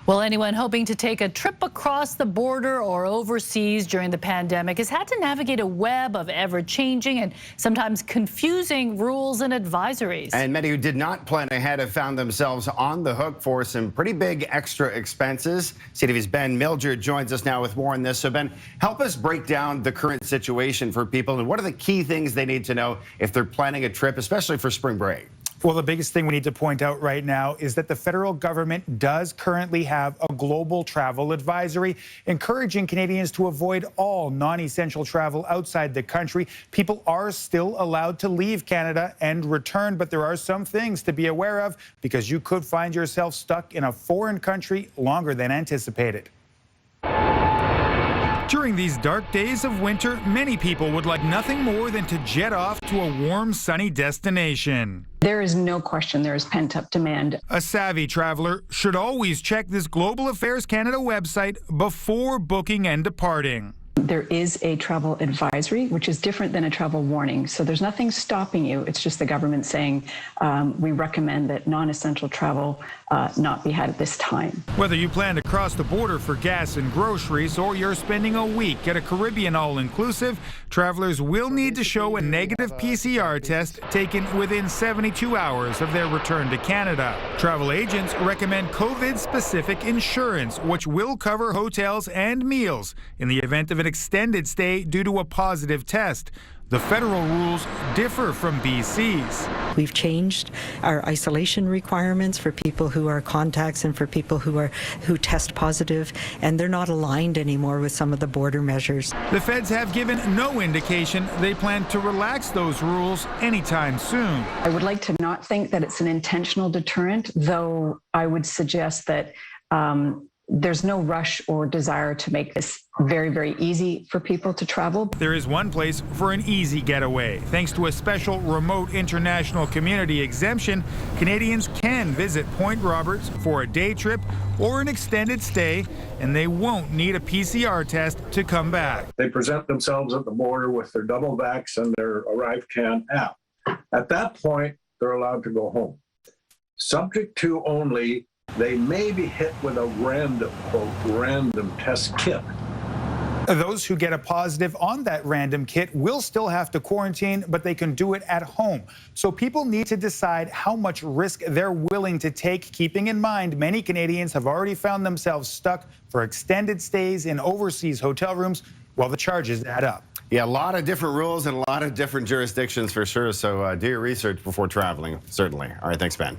Well, anyone hoping to take a trip across the border or overseas during the pandemic has had to navigate a web of ever-changing and sometimes confusing rules and advisories. And many who did not plan ahead have found themselves on the hook for some pretty big extra expenses. CTV's Ben Mildred joins us now with more on this. So, Ben, help us break down the current situation for people and what are the key things they need to know if they're planning a trip, especially for spring break? Well, the biggest thing we need to point out right now is that the federal government does currently have a global travel advisory encouraging Canadians to avoid all non-essential travel outside the country. People are still allowed to leave Canada and return, but there are some things to be aware of because you could find yourself stuck in a foreign country longer than anticipated. During these dark days of winter, many people would like nothing more than to jet off to a warm, sunny destination. There is no question there is pent-up demand. A savvy traveler should always check this Global Affairs Canada website before booking and departing. There is a travel advisory, which is different than a travel warning. So there's nothing stopping you. It's just the government saying we recommend that non-essential travel not be had at this time. Whether you plan to cross the border for gas and groceries or you're spending a week at a Caribbean all-inclusive, travelers will need to show a negative PCR test taken within 72 hours of their return to Canada. Travel agents recommend COVID-specific insurance, which will cover hotels and meals in the event of an extended stay due to a positive test. The federal rules differ from BC's. We've changed our isolation requirements for people who are contacts and for people who test positive, and they're not aligned anymore with some of the border measures. The feds have given no indication they plan to relax those rules anytime soon. I would like to not think that it's an intentional deterrent, though I would suggest that there's no rush or desire to make this very, very easy for people to travel. There is one place for an easy getaway. Thanks to a special remote international community exemption, Canadians can visit Point Roberts for a day trip or an extended stay, and they won't need a PCR test to come back. They present themselves at the border with their double vax and their ArriveCAN app. At that point, they're allowed to go home. Subject to only they may be hit with a random test kit. Those who get a positive on that random kit will still have to quarantine, but they can do it at home. So people need to decide how much risk they're willing to take, keeping in mind many Canadians have already found themselves stuck for extended stays in overseas hotel rooms while the charges add up. Yeah, a lot of different rules and a lot of different jurisdictions for sure. So do your research before traveling, certainly. All right, thanks, Ben.